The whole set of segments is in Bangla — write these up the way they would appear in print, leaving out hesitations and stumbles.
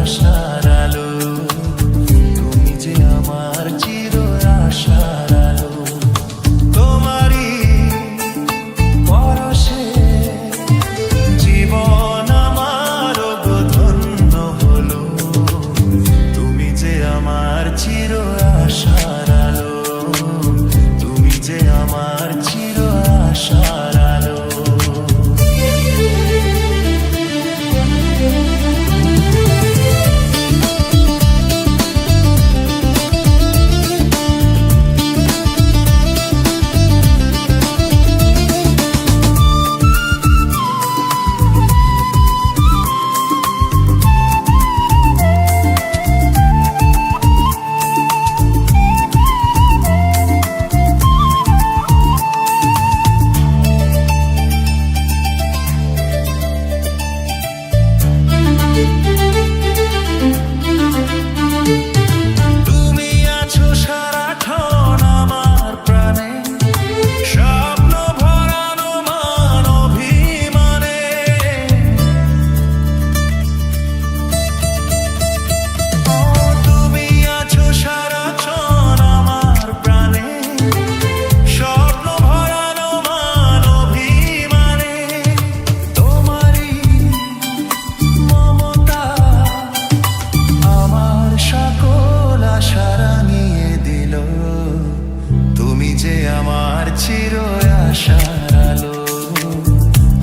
আশার আলো, তুমি যে আমার চির আশার আলো। তোমারই পরশে জীবন আমার গো ধন্য হলো, তুমি যে আমার চির আশার আলো, তুমি যে আমার চির আশার আলো। আমার চির আশার আলো,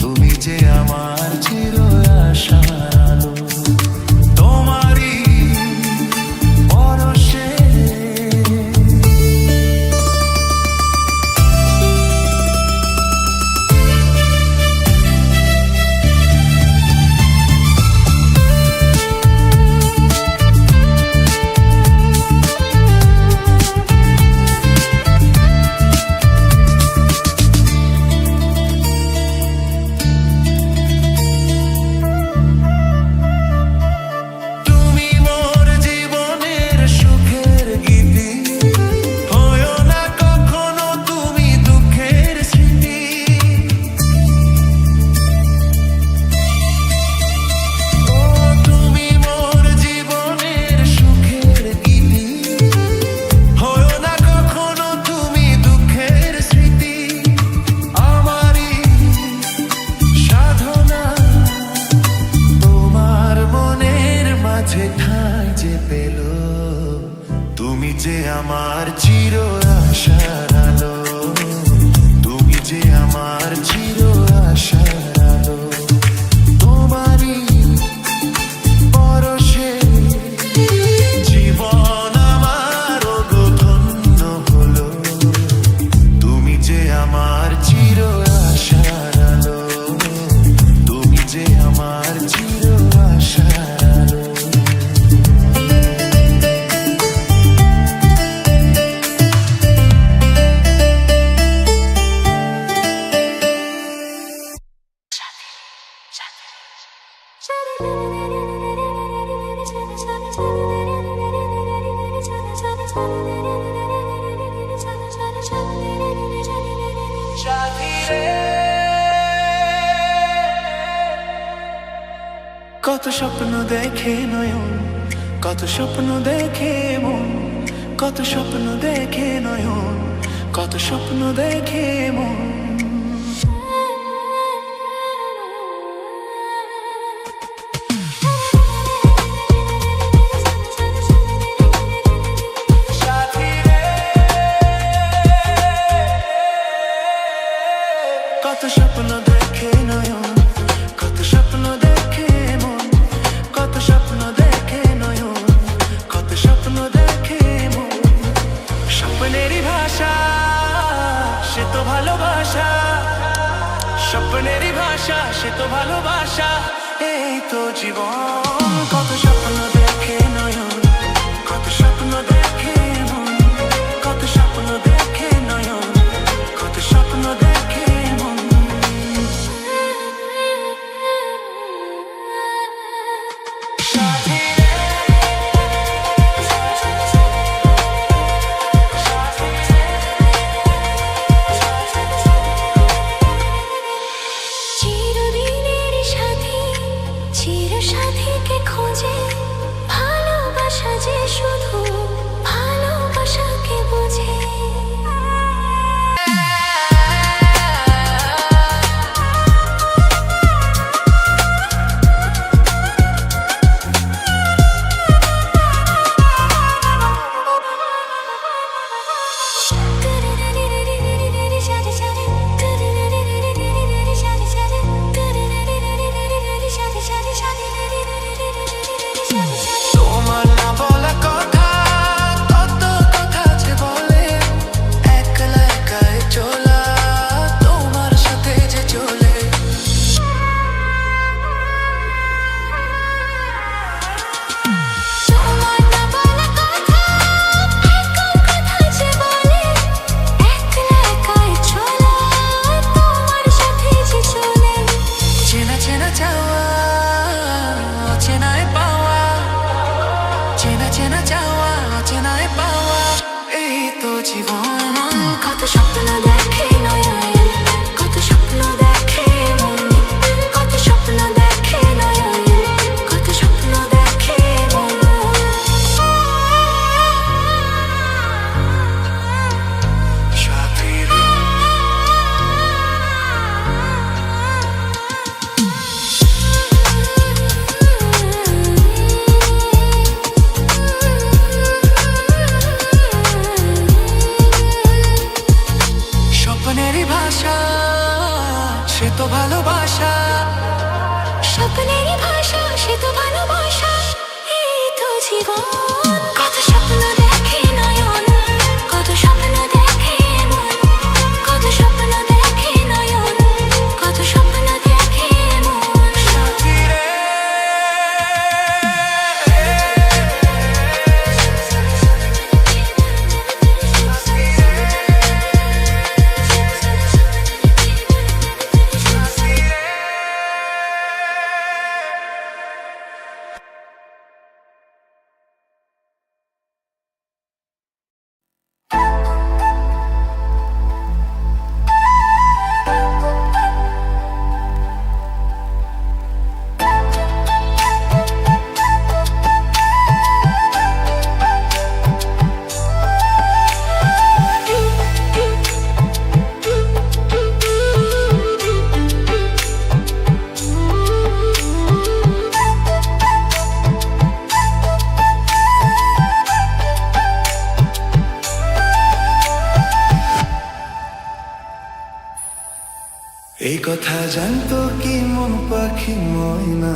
তুমি যে আমার চির আশার আলো। তোমারই পরশে যে পেল, তুমি যে আমার চির আশার আলো, তুমি যে আমার চির আশার আলো। তোমারই পরশে জীবন আমার গো ধন্য হলো, তুমি যে আমার চির আশার আলো, তুমি যে আমার চির আশার আলো। কত স্বপ্ন দেখে নয়ন, কত স্বপ্ন দেখে মন, কত স্বপ্ন দেখে নয়ন, কত স্বপ্ন দেখে মন। কত স্বপ্ন দেখে নয়ন, কত স্বপ্ন দেখে মন, কত স্বপ্ন দেখে নয়ন, কত স্বপ্ন দেখে মন। স্বপ্নেরই ভাষা সে তো ভালোবাসা, স্বপ্নেরই ভাষা সে তো ভালোবাসা, এই তো জীবন। কত স্বপ্ন দেখে নয়ন, কত স্বপ্ন দেখে মন, কত স্বপ্ন দেখে নয়ন, কত স্বপ্ন দেখে মন। চিরদিনের সাথী, চির সাথীকে এই কথা জানতো কি মন পাখি ময়না,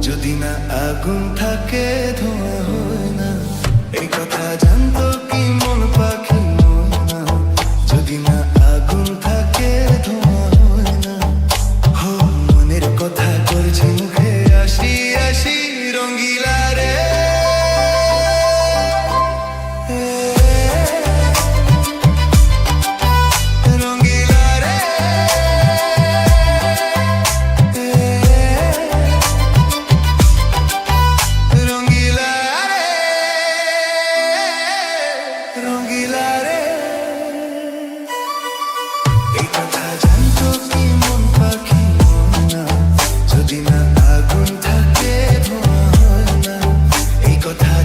যদি না আগুন থাকে ধোঁয়া হয় না। এই কথা জানতো কি মন পাখি ময়না, যদি না আগুন থাকে ধোঁয়া হয় না। হো মনের কথা করছি মুখে আসি আসি রঙ্গিলা রে। এই কথা জানতো কি মন পাখি ময়না, যদি না আগুন থাকে ধোঁয়া হয় না। এই কথা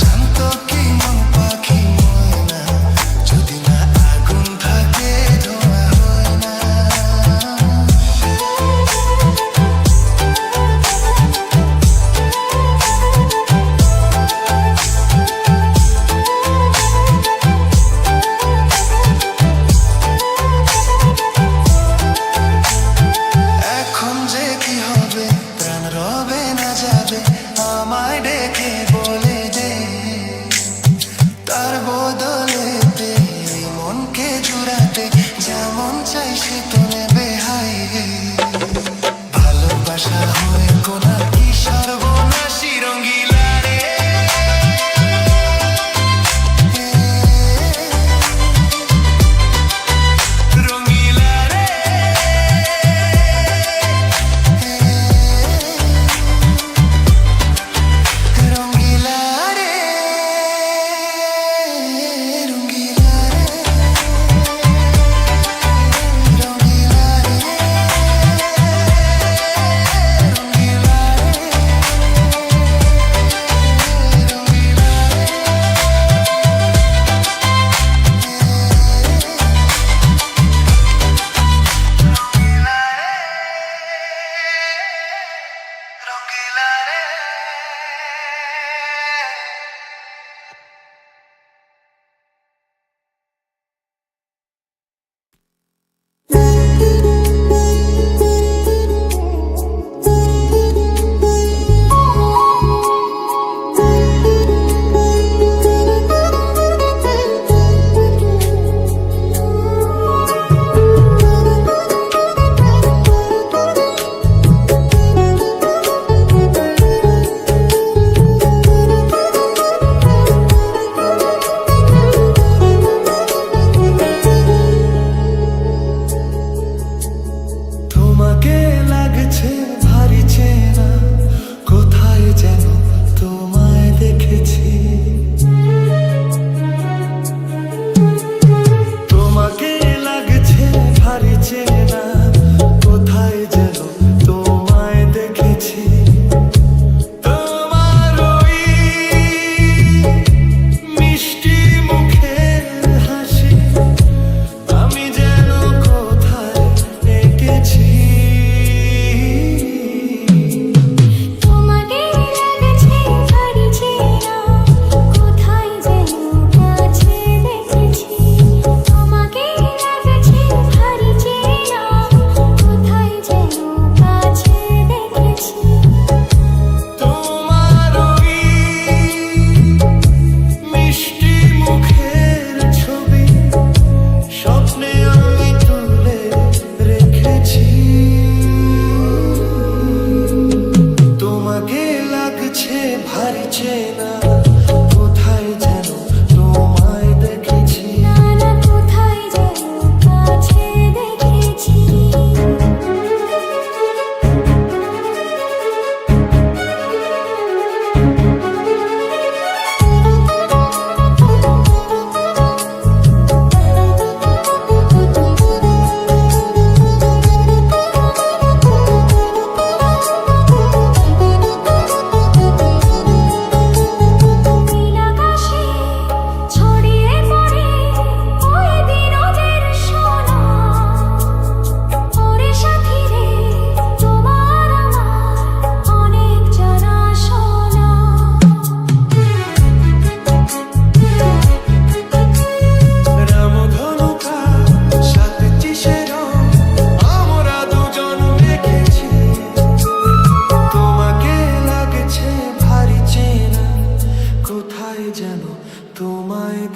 জানতো কি মন পাখি ময়না, যদি না আগুন থাকে ধোঁয়া হয় না। আমায় ডেকে বলে দে, তার বদলেতে মনকে জুড়াতে যেমন চাই সে তো নেবে হাই। ভালোবাসা হয়ে কোনা কি সর্বনাশী রঙ্গিলা রে। রঙ্গিলা রে রঙ্গিলা রে।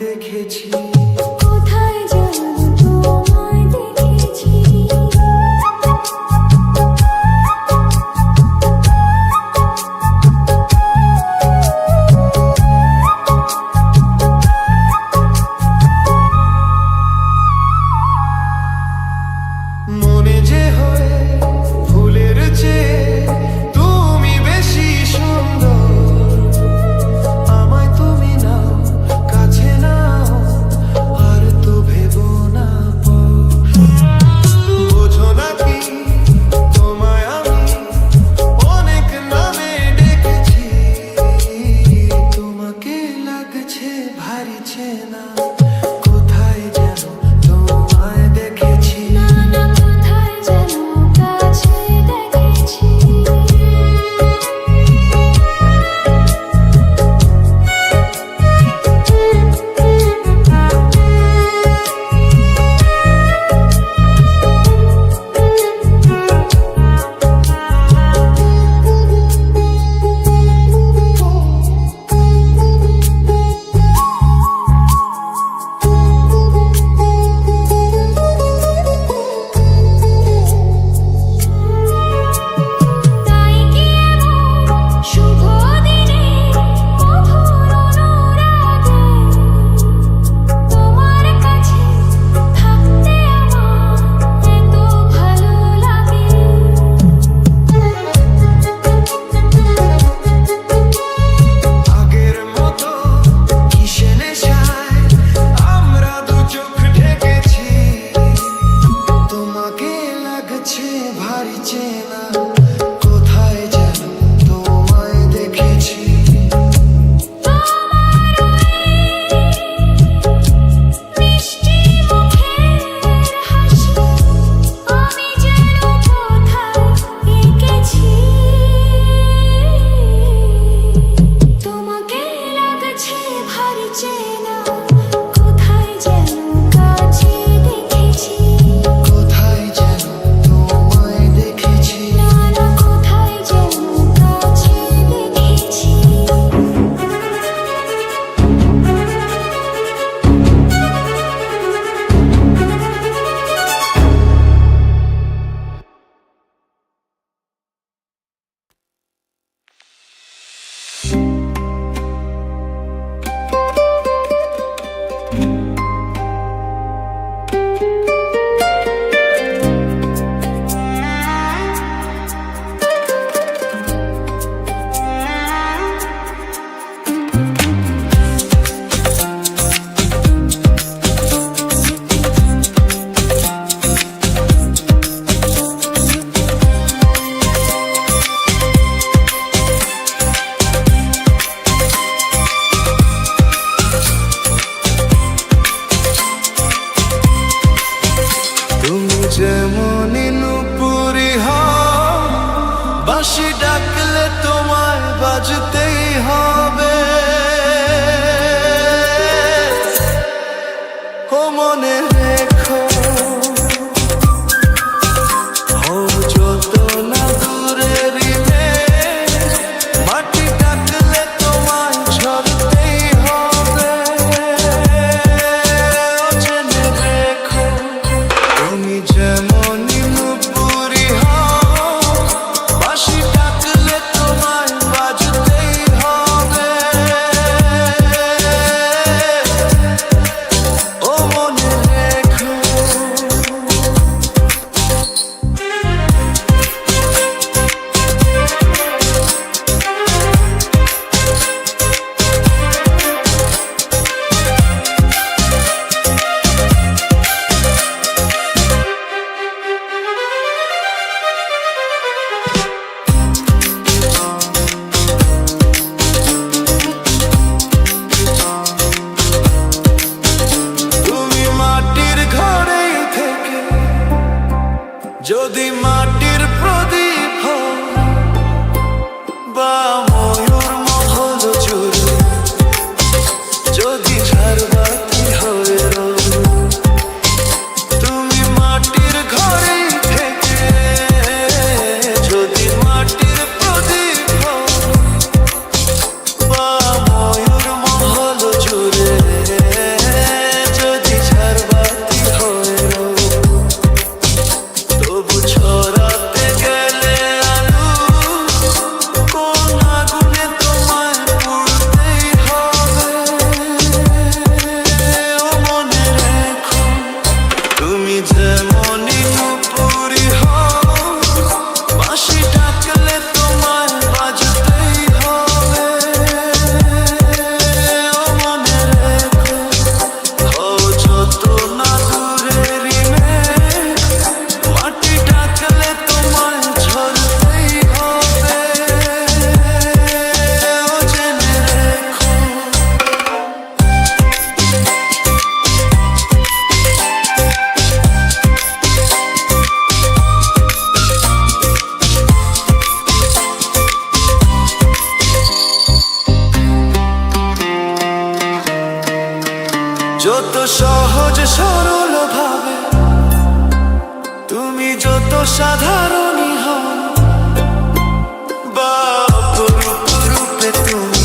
দেখেছি। কোথায় যেন তোমায় দেখেছি। মনে যে হয় ফুলের চেয়ে তুমি বেশি সুন্দর। আমায় তুমি নাও, কাছে নাও, আর তো ভেবো না পর। বোঝো নাকি তোমায় আমি অনেক নামে ডেকেছি। তোমাকে লাগছে ভারী চেনা, কোথায় যেন তোমায় দেখেছি। না না, কোথায় যেন কাছে দেখেছি। তাই কি এমন শুভ দিনে মধুর অনুরাগে তোমার কাছে থাকতে আমার এত ভালো লাগে। আগের মতো কিসে নেশায় আমরা দু চোখ ঢেকেছি। তোমাকে লাগছে ভারী চেনা, কোথায় যেন তোমায় দেখেছি। তোমার মিষ্টি মুখের হাসি আমি যেন কোথায় এঁকেছি। তোমাকে লাগছে ভারী চেনা, কোথায় যেন কাছে দেখেছি। কোথায় যেন তোমায় দেখেছি। না না, কোথায় যেন কাছে দেখেছি। তুমি যেমন নুপুরি হও, বাঁশি ডাকলে তোমায় বাজতেই হবে। ও মনে রেখো, হও যত না দূরেরই মেঘ, মাটি ডাকলে তোমায় ঝরতেই হবে। ও জেনে রেখো, তুমি যেমন নুপুরি হও, বাঁশি ডাকলে তোমায় বাজতেই হবে। ও মনে রেখো, যত সহজ সরল ভাবে তুমি যত সাধারণই হও বা অপরূপ রূপে তুমি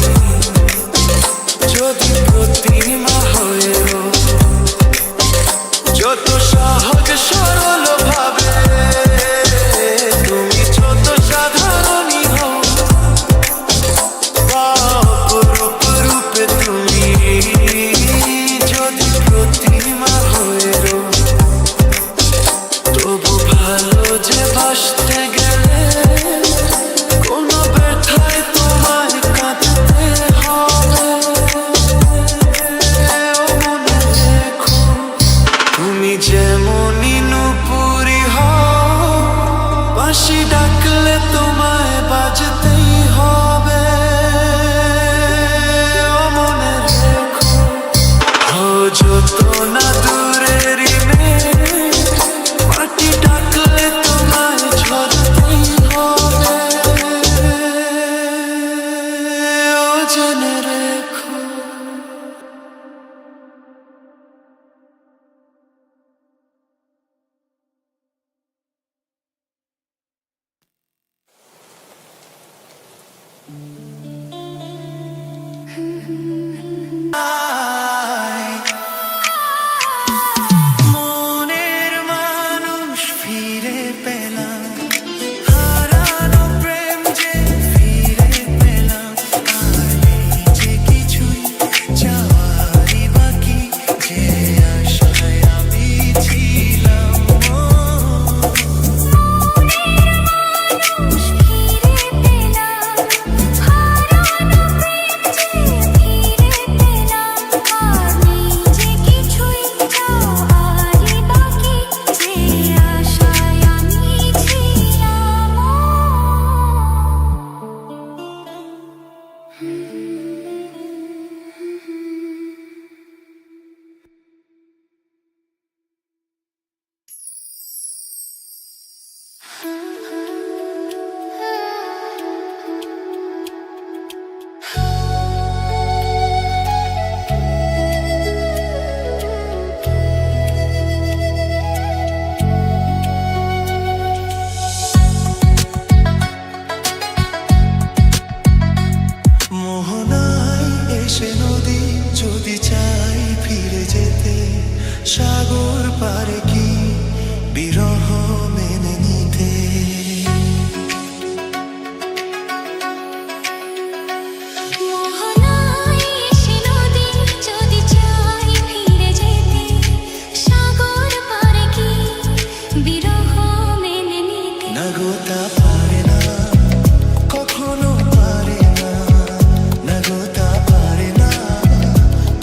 যদি প্রতিমা হয়ে রও, যত সহজ সরল ভাবে তুমি যত সাধারণই হও বা অপরূপ রূপে তুমি যদি প্রতিমা হয়ে রও, তবু ভালো যে বাসতে গেলে কোনো ব্যথায় তোমায় কাঁদতে হবে। ও মনে রেখো তুমি যেমনই নুপুরি হও, বাঁশি ডাকলে তোমায় বাজতেই হবে। ও মনে রেখো যত না দূরেরই মেয়ে, মাটি ডাকলে তোমায় ঝরতেই হবে। ও জেনে রেখো মনের মানুষ ফিরে পেলাম, হারানো প্রেম যে ফিরে পেলাম। আর নেই যে কিছুই চাওয়ারই বাকি, যে আশায় আমি ছিলাম। মোহনায় এসে নদী যদি চাই ফিরে যেতে, সাগর পারে কি বিরহ মেনে নিতে। নাগোতা পারে না, কখনো পারে না, নাগোতা পারে না,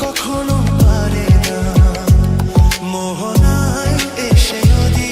কখনো পারে না। মোহনায় এসে নদী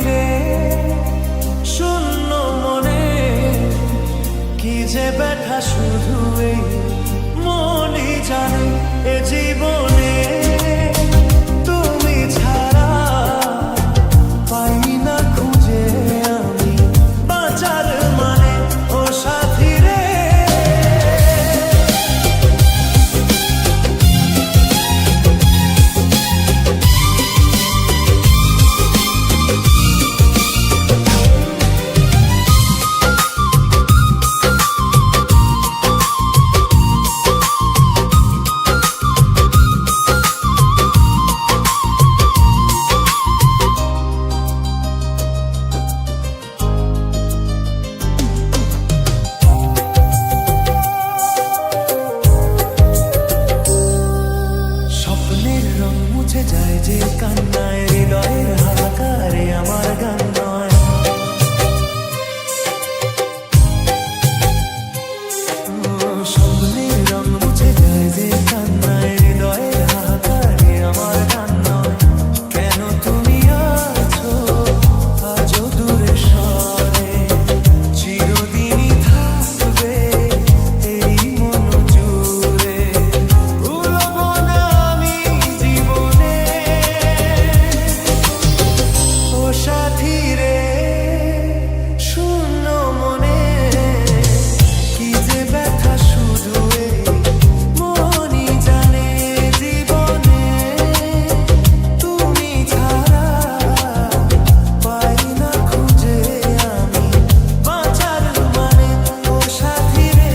রে শূন্য মনে কি যে ব্যথা শুধু এই মনই জানে এ জীবনে তুমি ছাড়া পাই না খুঁজে আমি বাঁচার মানে ও সাথী রে স্বপ্নের রং মুছে যায় যে কান্নায় হৃদয়ের হাহাকারে আমার গান নয় স্বপ্নের রং মুছে যায় যে কান্নায় হৃদয়ের হাহাকারে আমার গান নয় কেন তুমি আছো আজও দূরে সরে চিরদিনই থাকবে এই মন জুড়ে ভুলবো না আমি জীবনে ও সাথী রে শূন্য মনে কি যে ব্যথা শুধু এই মনই জানে জীবনে তুমি ছাড়া পাই না খুঁজে আমি বাঁচার মানে ও সাথী রে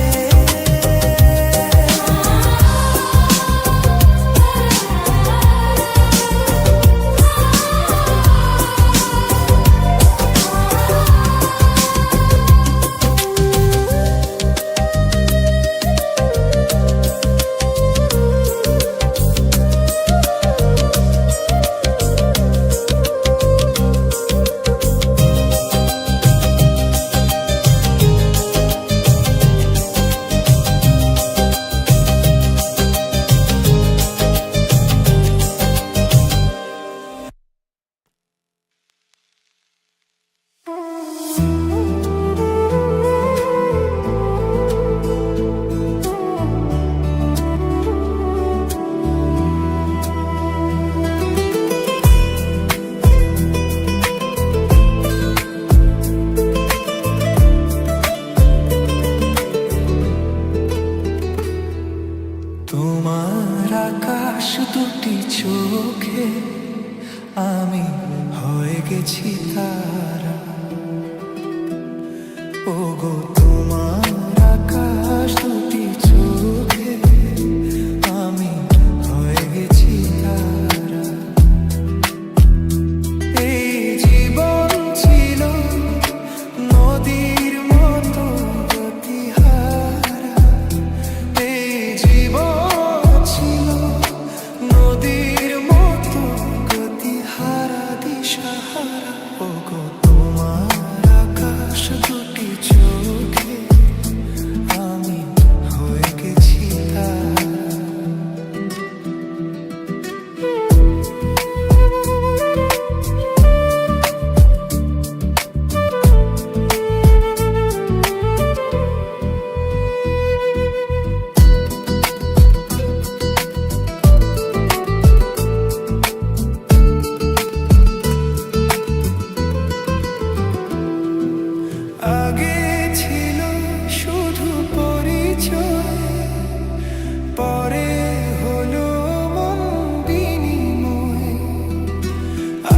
তোমার আকাশ দুটি চোখে আমি হয়ে গেছি তারা ওগো তোমার আকাশ দুটি চোখে আমি হয়ে গেছি তারা এই জীবন ছিল নদীর মতো গতিহারা এই জীবন ছিল নদীর মতো গতিহারা দিশাহারা ওগো তোমার আকাশ দুটি চোখে আমি হয়ে গেছি তারা আগে ছিল শুধু পরিচয় পরে হলো মন বিনিময়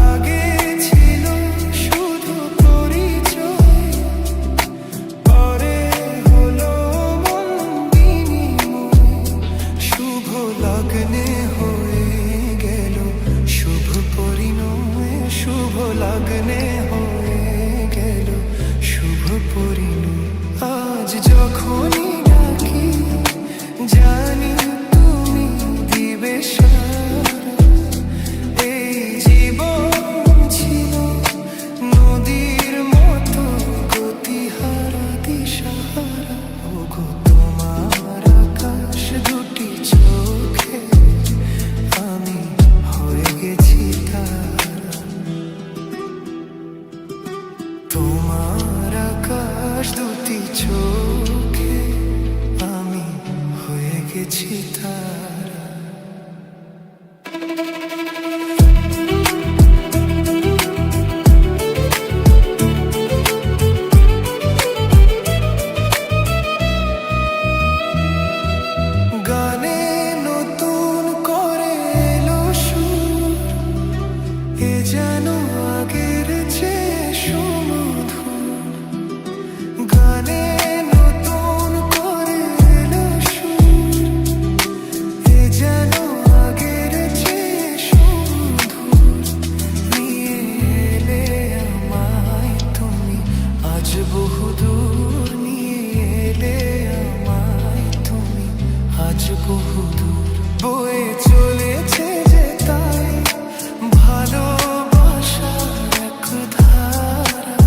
আগে ছিল শুধু পরিচয় পরে হলো মন বিনিময় শুভ লগ্নে হয়ে গেল শুভ পরিণয় শুভ লগ্নে হয়ে গেল শুভ পরিণয় আজ যখনই ডাকি জানি তুমি দিবে সারা এই জীবন ছিল নদীর মতো গতিহারা দিশাহারা ওগো তোমার আকাশ দুটি চোখে আমি হয়ে গেছি তারা দুটি চোখে আমি হয়ে গেছি তারা। গানে নতুন করে এলো সুর, এ যেন আগের চেয়ে সুমধুর। গানে নতুন করে এলো সুর, এ যেন আগের চেয়ে সুমধুর। নিয়ে এলে আমায় তুমি আজ বহুদূর, নিয়ে এলে আমায় তুমি আজ বহুদূর। বয়ে চলেছে যে তাই ভালোবাসার এক ধারা।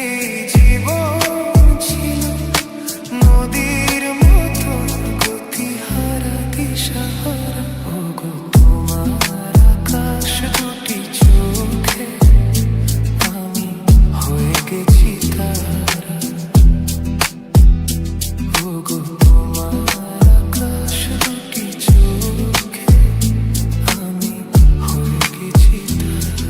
এই জীবন ছিল নদীর মতো গতিহারা দিশাহারা। ওগো তোমার আকাশ দুটি চোখে আমি হয়ে গেছি তারা। ওগো তোমার আকাশ দুটি চোখে আমি হয়ে গেছি তারা।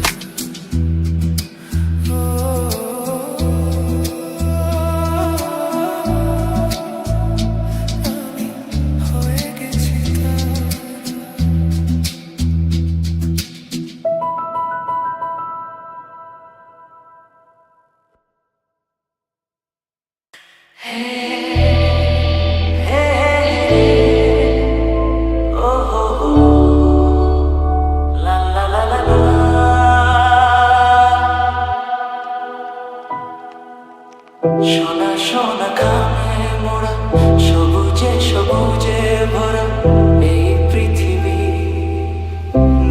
আমি হয়ে গেছি তারা। সোনা সোনা খামে মোড়া, সবুজে সবুজে ভরা এই পৃথিবী।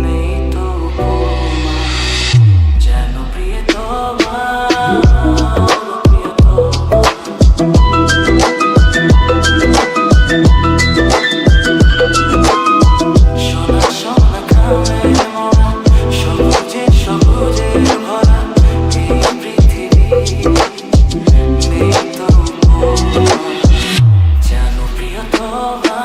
নেই তো উপমা, যেন প্রিয়তমা, প্রিয়তমা। সোনা সোনা খামে মোড়া, সবুজে সবুজে ভরা এই পৃথিবী। নেই তো উপমা, যেন প্রিয়তমা,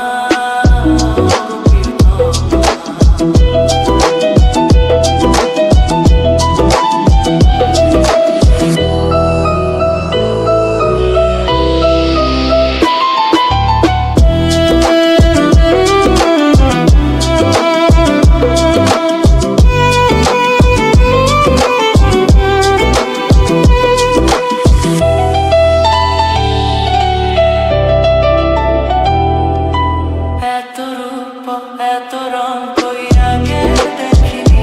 এত রূপ এত রং কই আগে দেখিনি।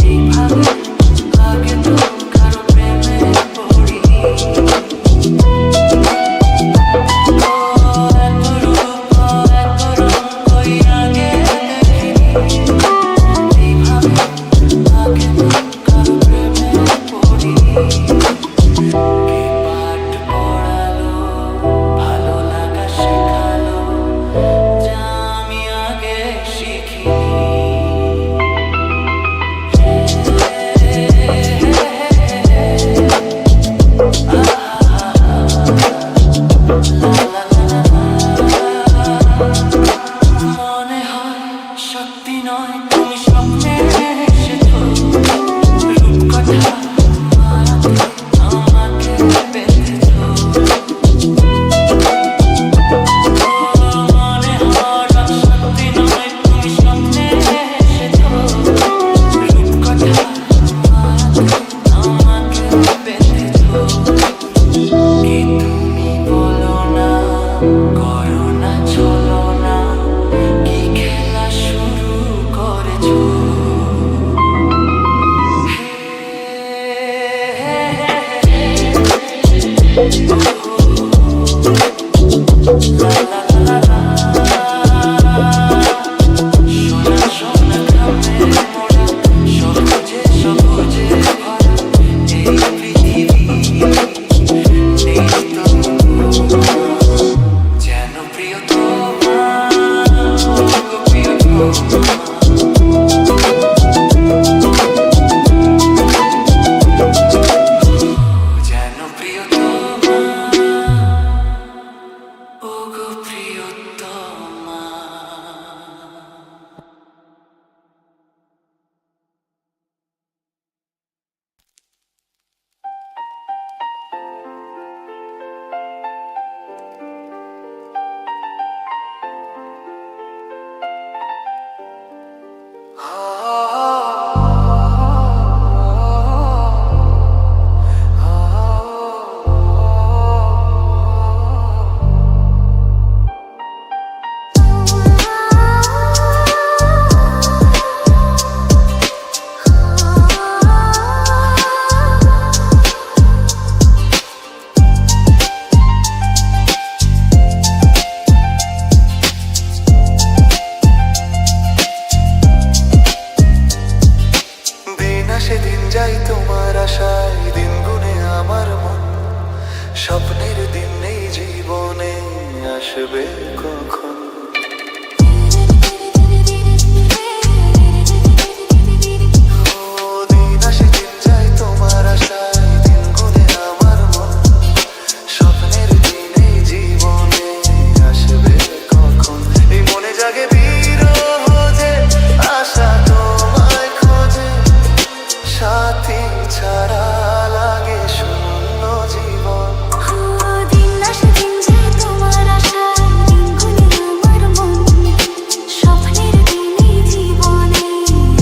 এইভাবে আগে তো কারো প্রেমে পড়িনি। ও এত রূপ এত রং কই আগে দেখিনি। এইভাবে আগে তো কারো প্রেমে পড়িনি। কে পাঠ পড়ালো, ভালো লাগা শেখালো, যা আমি আগে শিখিনি। মনে হয় সত্যি নয়, তুমি স্বপ্নে এসেছো। রূপকথা মায়াতে আমাকে বেঁধেছো। মনে হয় সত্যি নয়, তুমি স্বপ্নে এসেছো। রূপকথা মায়াতে আমাকে বেঁধেছো। কি তুমি বলো না, করো না, চলো না, কি খেলা শুরু করেছো। সোনা সোনা খামে মোড়া, সবুজে সবুজে ভরা এই পৃথিবী। নেই তো যেন প্রিয়তমা, প্রিয়তমা। যেন প্রিয়তমা। জীবনে আসবে কখন? দিন আসে দিন যায় তোমার আশায়, দিন গুনে আমার মন, স্বপ্নের দিন এই জীবনে আসবে কখন? এই মনে জাগে বিরহ যে আশা তোমায় খোঁজে, সাথী ছাড়া লাগে শূন্য জীবন। দিন আসে দিন যায় তোমার আশায়, দিন গুনে আমার মন, স্বপ্নের দিন এই জীবনে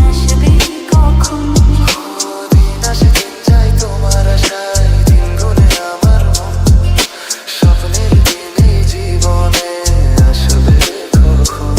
আসবে কখন? দিন আসে দিন যায় তোমার আশায়, দিন গুনে আমার মন, স্বপ্নের দিন এই জীবনে আসবে কখন?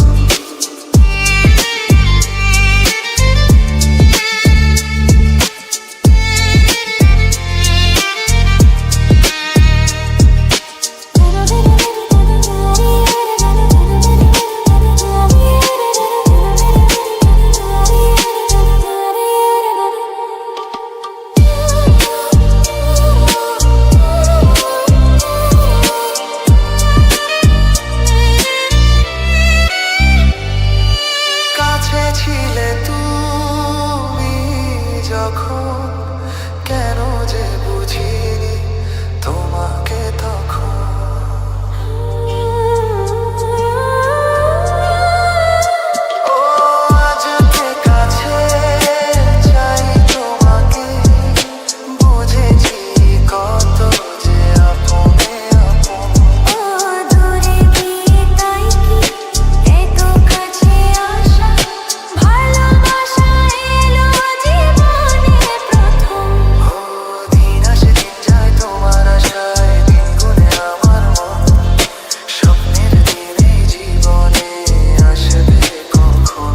কাছে ছিলে তুমি যখন, কেন যে বুঝিনি তোমাকে তখন। ও আজকে কাছে চাই তোমাকে, বুঝেছি কত যে আপনে আপন। দূরে গিয়ে তাই কি এত কাছে আসা, ভালোবাসা এলো জীবনে প্রথম। দিন আসে দিন যায় তোমার আশায়, দিন গুনে আমার মন, স্বপ্নের দিন এই জীবনে আসবে কখন?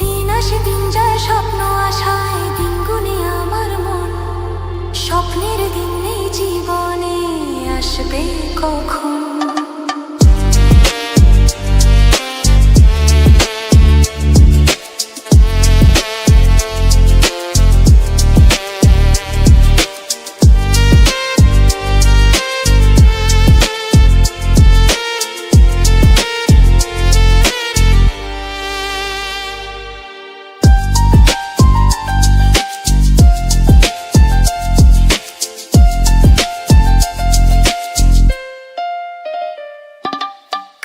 দিন আসে দিন যায় স্বপ্ন আশায়, দিন গুনে আমার মন, স্বপ্নের দিন এই জীবনে আসবে কখন?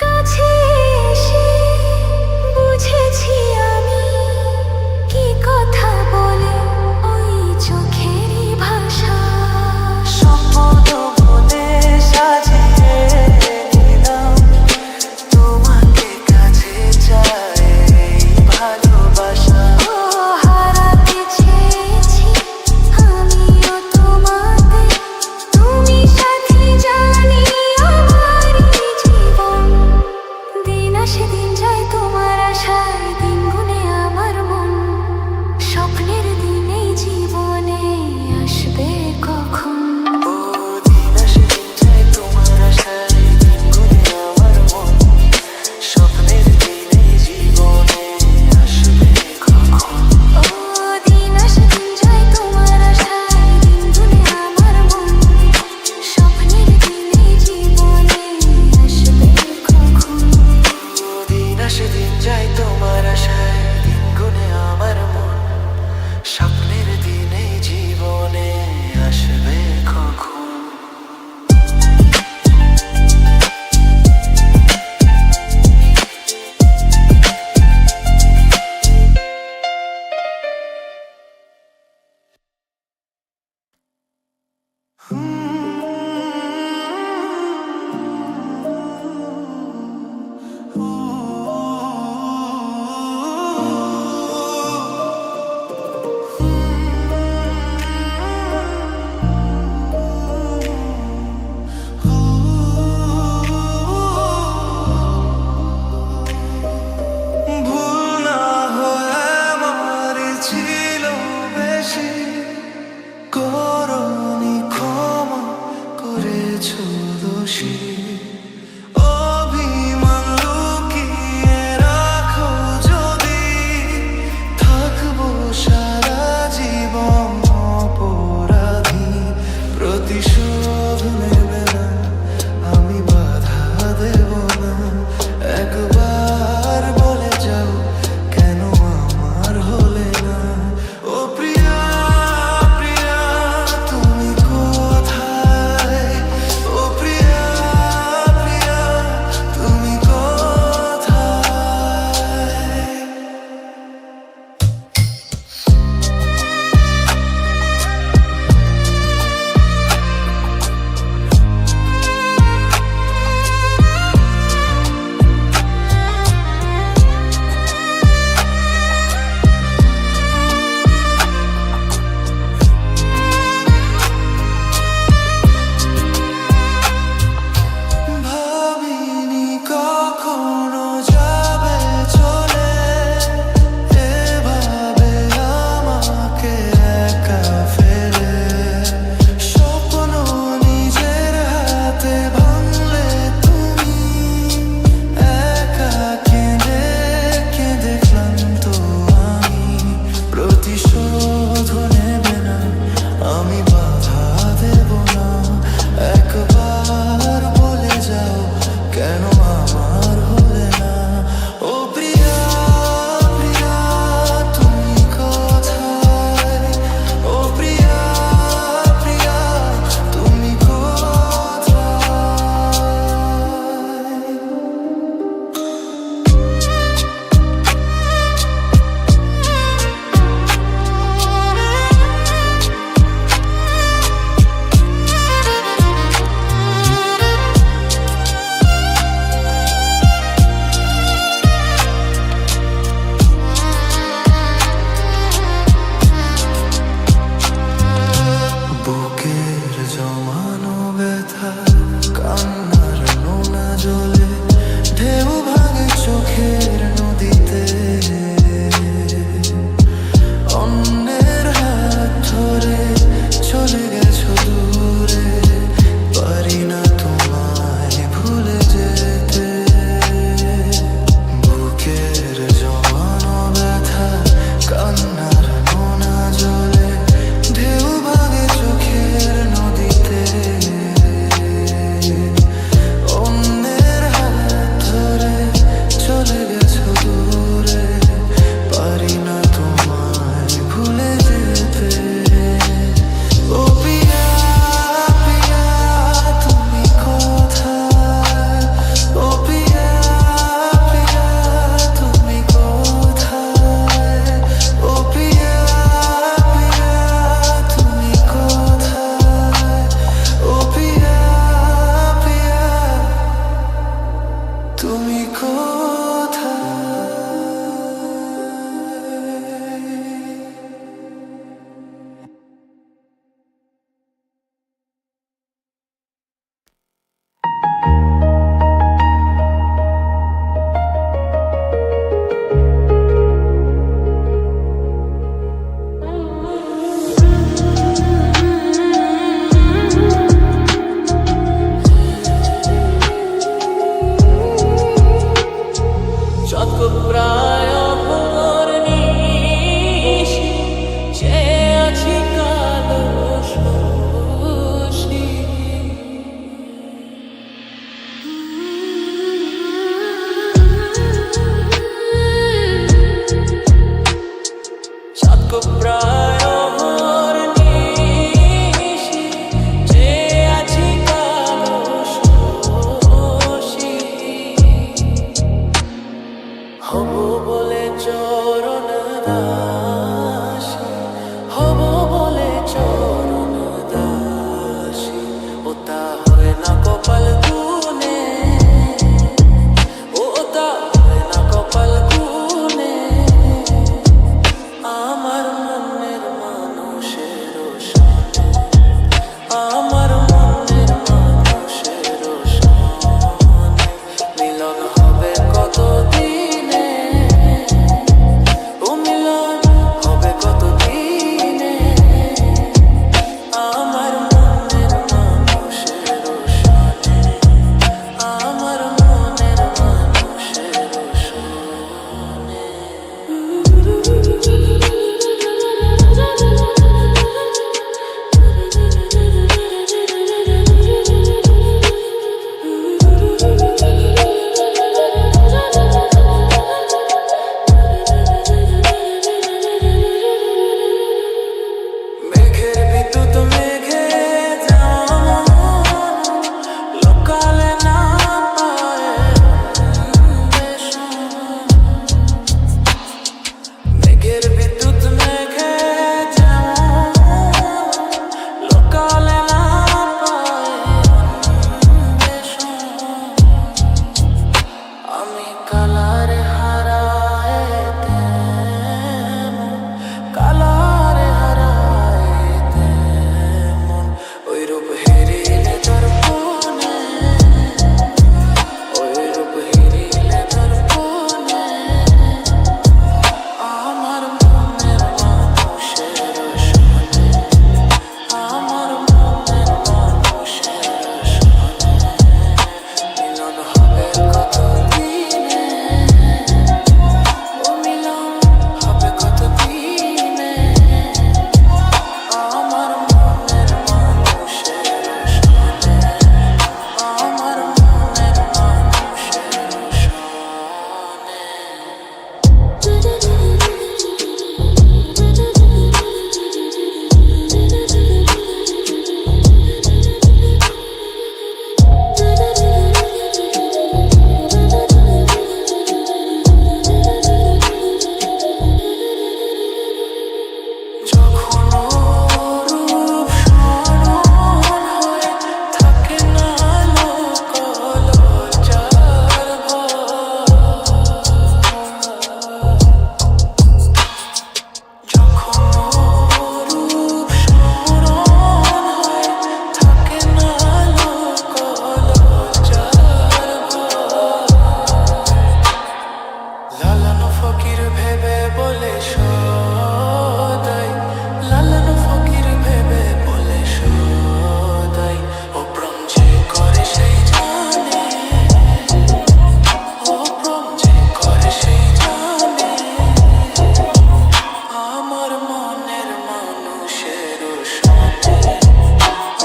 কাছে এসে বুঝেছি আমি কি কথা বলে ওই চোখেরই ভাষা। স্বপ্ন বলে সাজিয়ে নিলাম, তোমাকে কাছে চাই এই ভালোবাসা। ও হারাতে চেয়েছি আমিও তোমাকে, তুমি সাথী জানি আমারই জীবন। দিন আসে দিন যায় তোমার আশায়, দিন গুনে আমার মন, স্বপ্নের দিন এই জীবনে আসবে কখন? ও দিন আসে দিন যায় তোমার আশায়, দিন গুনে আমার মন, স্বপ্নের দিন এই জীবনে আসবে কখন? ও দিন আসে দিন যায় তোমার আশায়, দিন গুনে আমার মন, স্বপ্নের দিন এই জীবনে আসবে কখন? দিন আসে দিন যায় তোমার আশায়, দিন গুনে আমার মন, স্বপ্নের দিন এই জীবনে আসবে কখন? ভুল না হয়ে আমার ছিল বেশি, করনি ক্ষমা করেছো দোষী। অভিমান লুকিয়ে রাখো যদি, থাকবো সারা জীবন অপরাধী। প্রতিশোধ নেবে না আমি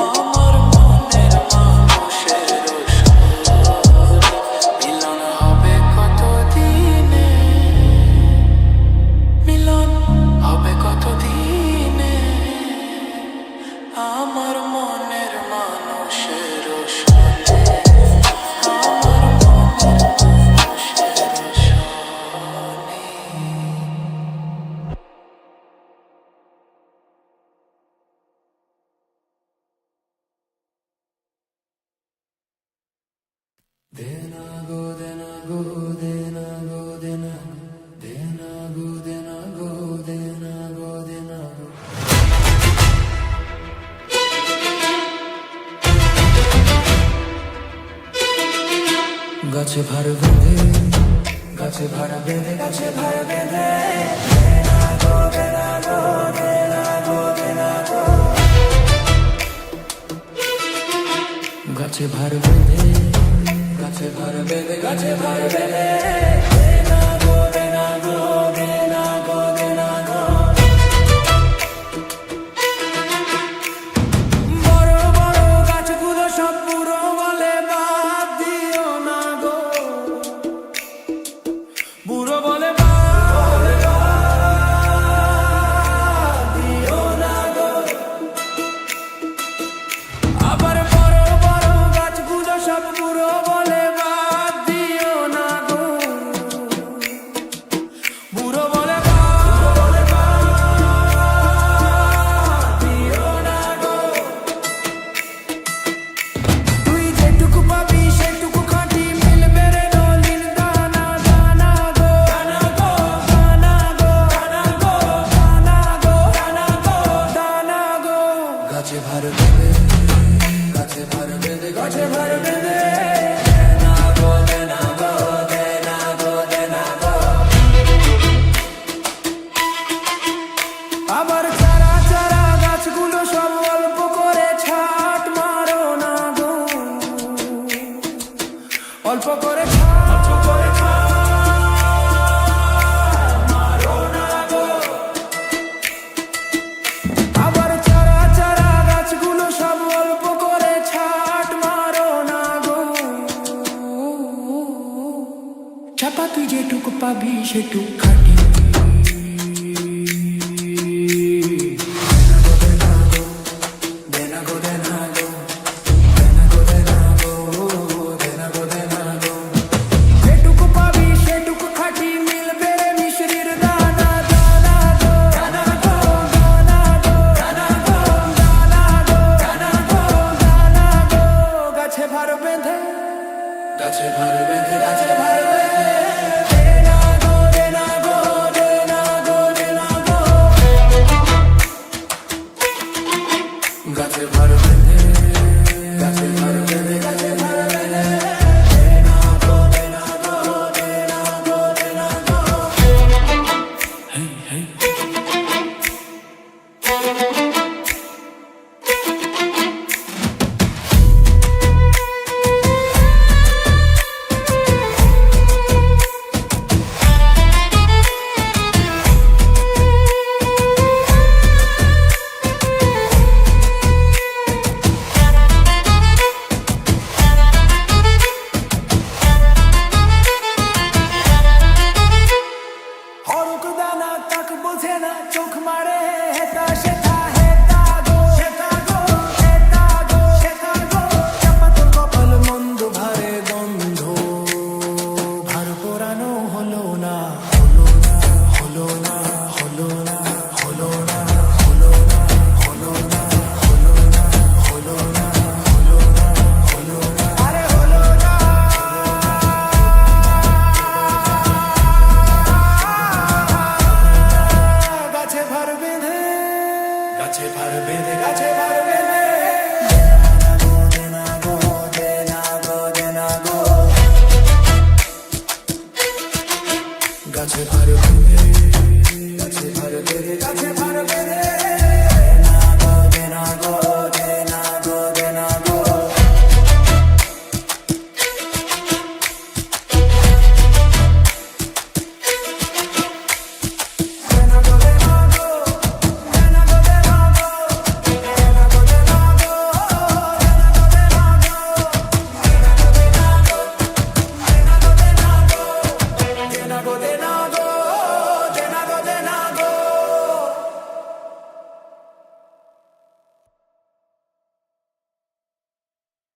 আমার মনের মানুষের সনে মিলন হবে কতদিনে, মিলন হবে কতদিনে, আমার মনের মানুষের সনে, আমার মনের মানুষের সনে। Dena go, dena go, dena go, dena go, dena go, dena go, dena go, dena go. গাছে ভার বেঁধে, গাছে ভার বেঁধে, গাছে ভার বেঁধে, দেনা গো, দেনা গো, দেনা গো, দেনা গো। গাছে ভার বেঁধে, গাছে ভার বেঁধে, গাছে ভার বেঁধে, দেনা গো, দেনা গো, দেনা গো, দেনা গো। বড় বড় গাছগুলো সব পুরো বলে বাদ দিও না গো, বুড়ো বলে বাদ দিও না গো। আবার বড় বড় গাছগুলো সব পুরো বলে বাদ দিও না গো, বুড়ো বলে বাদ দিও না গো। তুই যেটুকু পাবি সেটুকু খাঁটি মিলবে রে নলিন দানা দানা গো, দানা গো, দানা গো, দানা গো, দানা গো, দানা গো, দানা গো। গাছে ভার বেঁধে, গাছে ভার বেঁধে, গাছে ভার বেঁধে, দেনা গো, দেনা গো, দেনা গো, দেনা গো। আবার চারা চারা গাছগুলো সব অল্প করে ছাট মারো না গো, অল্প করে ছাট মারো না গো। আবার চারা চারা গাছগুলো সব অল্প করে ছাট মারো না গো। চাপা তুই যেটুকু পাবি সেটুকু খাটি, দেনা গো, দেনা গো, দেনা গো, দেনা গো, দেনা গো, দেনা গো। যেটুকু পাবি সেটুকু খাটি মিলবে রে মিশ্রির দানা দানা গো, দানা গো, দানা গো, দানা গো, দানা গো, দানা গো, দানা গো। গাছে ভার বেঁধে, গাছে ভার বেঁধে, গাছে ভার বেঁধে, দেনা গো, দেনা গো, দেনা গো, দেনা গো। গাছে ভার বেঁধে, গাছে ভার